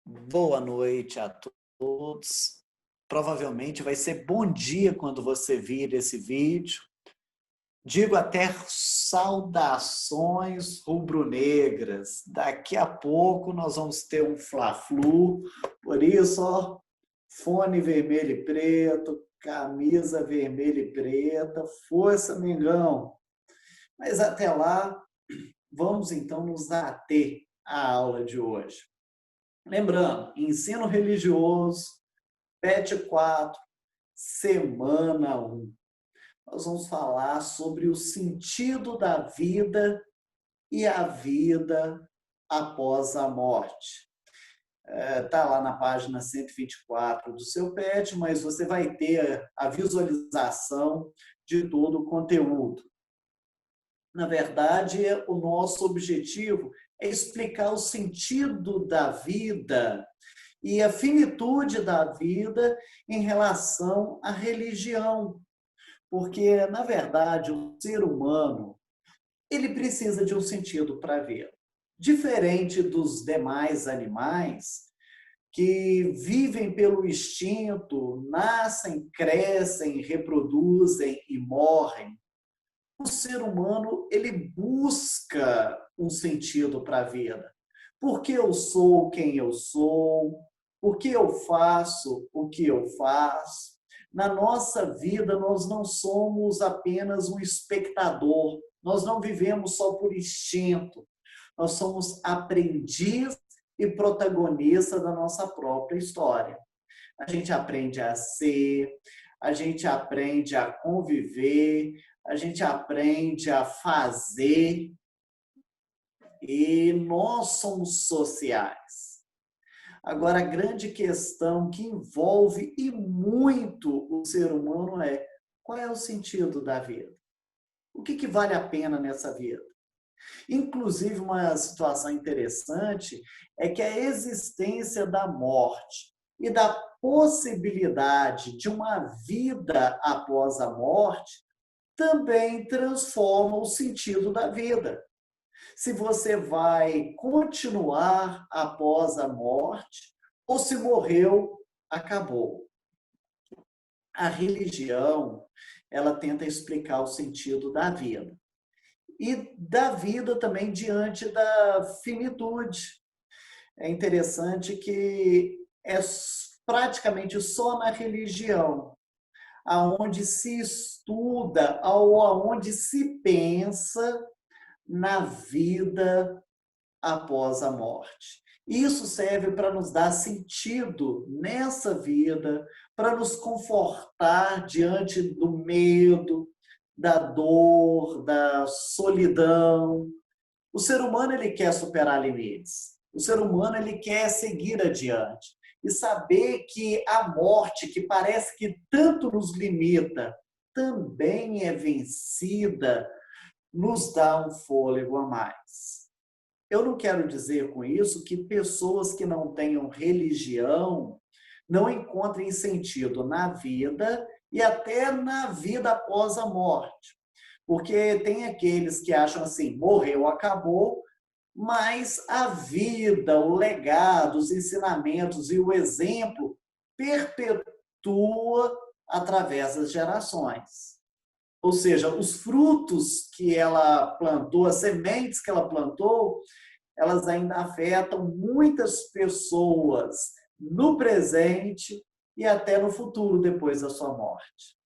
Boa noite a todos. Provavelmente vai ser bom dia quando você vir esse vídeo. Digo até saudações rubro-negras. Daqui a pouco nós vamos ter um Fla-Flu. Por isso, ó, fone vermelho e preto, camisa vermelha e preta, força Mengão. Mas até lá, vamos então nos ater à aula de hoje. Lembrando, ensino religioso, PET 4, semana 1. Nós vamos falar sobre o sentido da vida e a vida após a morte. Está lá na página 124 do seu PET, mas você vai ter a visualização de todo o conteúdo. Na verdade, o nosso objetivo é explicar o sentido da vida e a finitude da vida em relação à religião. Porque, na verdade, o ser humano, ele precisa de um sentido para ver. Diferente dos demais animais, que vivem pelo instinto, nascem, crescem, reproduzem e morrem, o ser humano, ele busca um sentido para a vida. Por que eu sou quem eu sou? Por que eu faço o que eu faço? Na nossa vida, nós não somos apenas um espectador, nós não vivemos só por instinto, nós somos aprendiz e protagonista da nossa própria história. A gente aprende a ser, a gente aprende a conviver, a gente aprende a fazer e nós somos sociais. Agora, a grande questão que envolve e muito o ser humano é: qual é o sentido da vida? O que vale a pena nessa vida? Inclusive, uma situação interessante é que a existência da morte e da possibilidade de uma vida após a morte também transforma o sentido da vida. Se você vai continuar após a morte ou se morreu, acabou. A religião, ela tenta explicar o sentido da vida. E da vida também diante da finitude. É interessante que é praticamente só na religião aonde se estuda ou aonde se pensa na vida após a morte. Isso serve para nos dar sentido nessa vida, para nos confortar diante do medo, da dor, da solidão. O ser humano, ele quer superar limites. O ser humano, ele quer seguir adiante e saber que a morte, que parece que tanto nos limita, também é vencida, nos dá um fôlego a mais. Eu não quero dizer com isso que pessoas que não tenham religião não encontrem sentido na vida e até na vida após a morte. Porque tem aqueles que acham assim, morreu, acabou, mas a vida, o legado, os ensinamentos e o exemplo perpetua através das gerações. Ou seja, os frutos que ela plantou, as sementes que ela plantou, elas ainda afetam muitas pessoas no presente e até no futuro, depois da sua morte.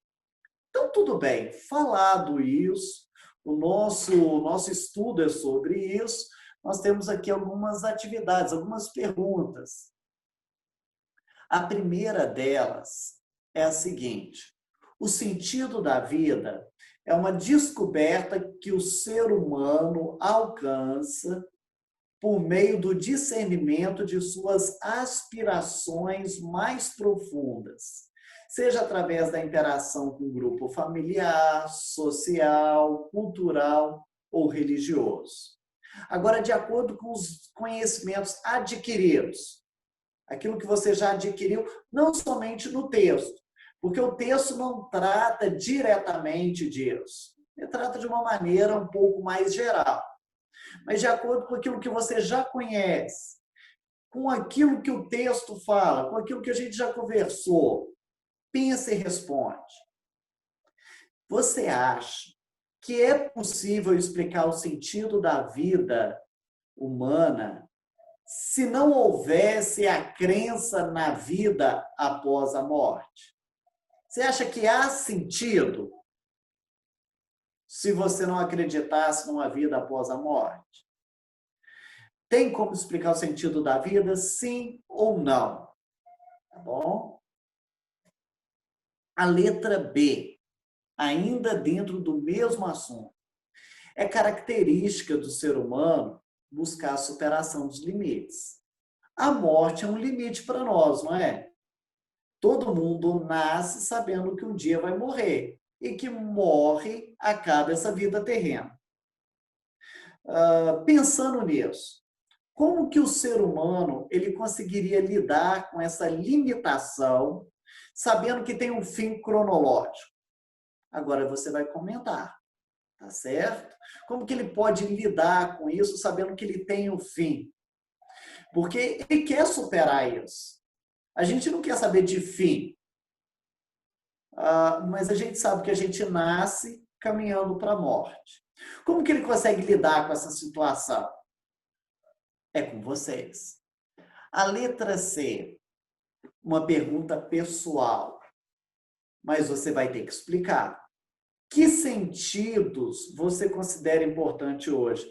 Então, tudo bem, falado isso, o nosso estudo é sobre isso, nós temos aqui algumas atividades, algumas perguntas. A primeira delas é a seguinte: o sentido da vida é uma descoberta que o ser humano alcança por meio do discernimento de suas aspirações mais profundas, seja através da interação com o grupo familiar, social, cultural ou religioso. Agora, de acordo com os conhecimentos adquiridos, aquilo que você já adquiriu, não somente no texto, porque o texto não trata diretamente disso, ele trata de uma maneira um pouco mais geral. Mas de acordo com aquilo que você já conhece, com aquilo que o texto fala, com aquilo que a gente já conversou? Pensa e responde. Você acha que é possível explicar o sentido da vida humana se não houvesse a crença na vida após a morte? Você acha que há sentido se você não acreditasse numa vida após a morte? Tem como explicar o sentido da vida, sim ou não? Tá bom? A letra B, ainda dentro do mesmo assunto. É característica do ser humano buscar a superação dos limites. A morte é um limite para nós, não é? Todo mundo nasce sabendo que um dia vai morrer e que morre, acaba essa vida terrena. Pensando nisso, como que o ser humano ele conseguiria lidar com essa limitação, sabendo que tem um fim cronológico? Agora você vai comentar, tá certo? Como que ele pode lidar com isso, sabendo que ele tem um fim? Porque ele quer superar isso. A gente não quer saber de fim, mas a gente sabe que a gente nasce caminhando para a morte. Como que ele consegue lidar com essa situação? É com vocês. A letra C, uma pergunta pessoal, mas você vai ter que explicar. Que sentidos você considera importante hoje?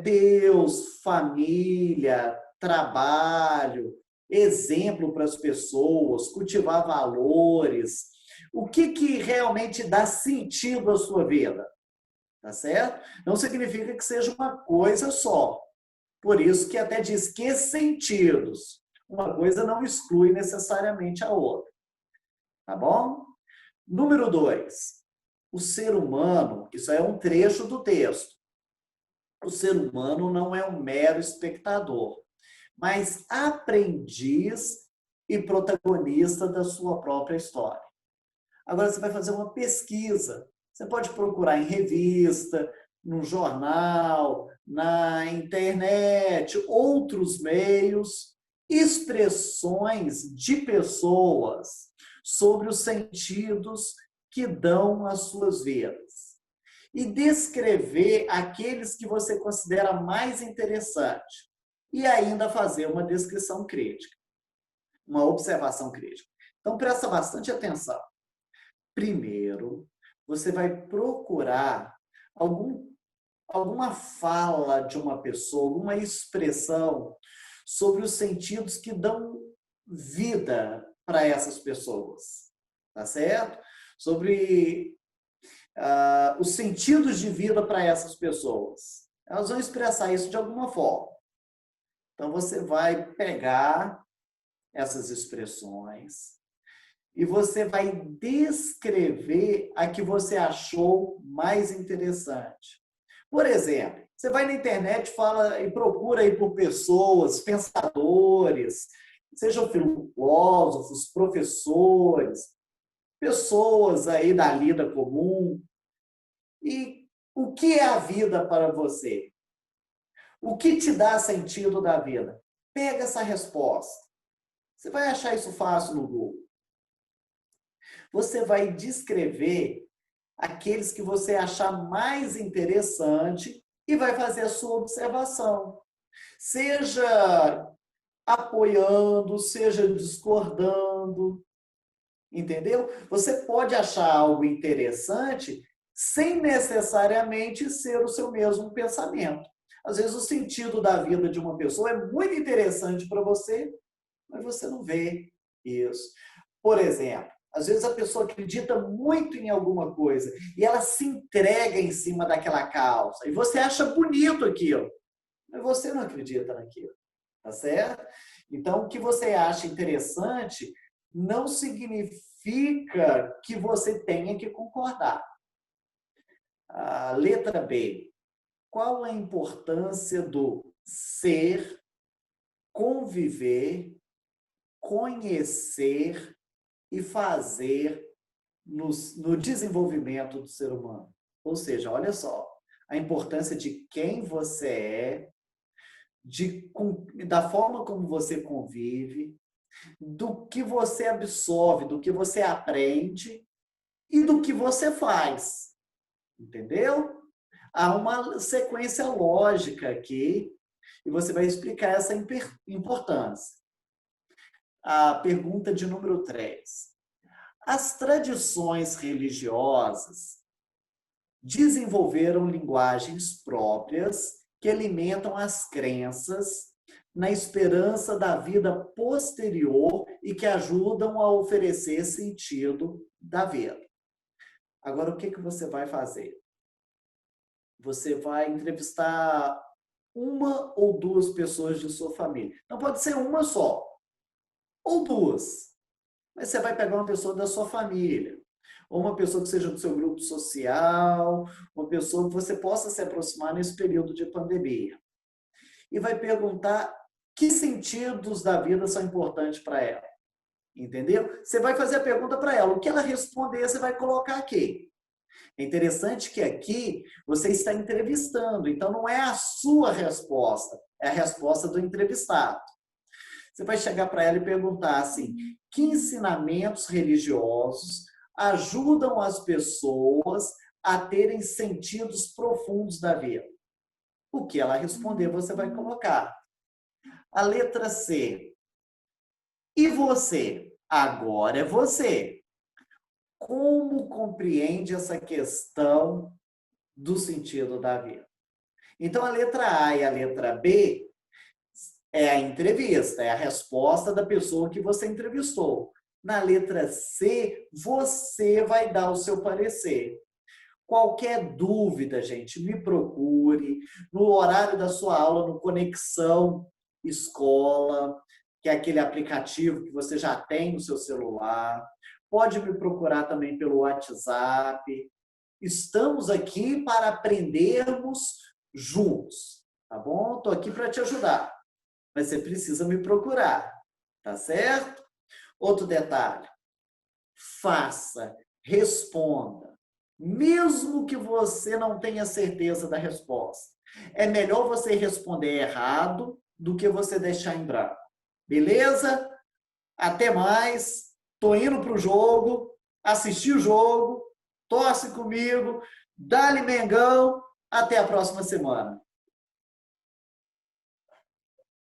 Deus, família, trabalho, exemplo para as pessoas, cultivar valores. O que realmente dá sentido à sua vida? Tá certo? Não significa que seja uma coisa só. Por isso que até diz que sentidos. Uma coisa não exclui necessariamente a outra. Tá bom? Número 2. O ser humano, isso é um trecho do texto. O ser humano não é um mero espectador, mas aprendiz e protagonista da sua própria história. Agora você vai fazer uma pesquisa. Você pode procurar em revista, no jornal, na internet, outros meios, expressões de pessoas sobre os sentidos que dão às suas vidas. E descrever aqueles que você considera mais interessante. E ainda fazer uma descrição crítica, uma observação crítica. Então, presta bastante atenção. Primeiro, você vai procurar alguma fala de uma pessoa, alguma expressão sobre os sentidos que dão vida para essas pessoas, tá certo? Sobre os sentidos de vida para essas pessoas. Elas vão expressar isso de alguma forma. Então, você vai pegar essas expressões e você vai descrever a que você achou mais interessante. Por exemplo, você vai na internet fala, e procura aí por pessoas, pensadores, sejam filósofos, professores, pessoas aí da lida comum. E o que é a vida para você? O que te dá sentido da vida? Pega essa resposta. Você vai achar isso fácil no Google. Você vai descrever aqueles que você achar mais interessante e vai fazer a sua observação. Seja apoiando, seja discordando, entendeu? Você pode achar algo interessante sem necessariamente ser o seu mesmo pensamento. Às vezes o sentido da vida de uma pessoa é muito interessante para você, mas você não vê isso. Por exemplo, às vezes a pessoa acredita muito em alguma coisa e ela se entrega em cima daquela causa e você acha bonito aquilo, mas você não acredita naquilo, tá certo? Então, o que você acha interessante não significa que você tenha que concordar. A letra B. Qual a importância do ser, conviver, conhecer e fazer no desenvolvimento do ser humano? Ou seja, olha só, a importância de quem você é, da forma como você convive, do que você absorve, do que você aprende e do que você faz. Entendeu? Há uma sequência lógica aqui e você vai explicar essa importância. A pergunta de número 3. As tradições religiosas desenvolveram linguagens próprias que alimentam as crenças na esperança da vida posterior e que ajudam a oferecer sentido da vida. Agora, o que você vai fazer? Você vai entrevistar uma ou duas pessoas de sua família. Não pode ser uma só, ou duas. Mas você vai pegar uma pessoa da sua família, ou uma pessoa que seja do seu grupo social, uma pessoa que você possa se aproximar nesse período de pandemia. E vai perguntar que sentidos da vida são importantes para ela. Entendeu? Você vai fazer a pergunta para ela. O que ela responder, você vai colocar aqui. É interessante que aqui você está entrevistando, então não é a sua resposta, é a resposta do entrevistado. Você vai chegar para ela e perguntar assim: que ensinamentos religiosos ajudam as pessoas a terem sentidos profundos da vida? O que ela responder, você vai colocar. A letra C. E você? Agora é você. Como compreende essa questão do sentido da vida? Então, a letra A e a letra B é a entrevista, é a resposta da pessoa que você entrevistou. Na letra C, você vai dar o seu parecer. Qualquer dúvida, gente, me procure no horário da sua aula, no Conexão Escola, que é aquele aplicativo que você já tem no seu celular. Pode me procurar também pelo WhatsApp. Estamos aqui para aprendermos juntos, tá bom? Estou aqui para te ajudar, mas você precisa me procurar, tá certo? Outro detalhe, faça, responda, mesmo que você não tenha certeza da resposta. É melhor você responder errado do que você deixar em branco. Beleza? Até mais. Tô indo pro jogo, assistir o jogo, torce comigo, dá-lhe Mengão. Até a próxima semana.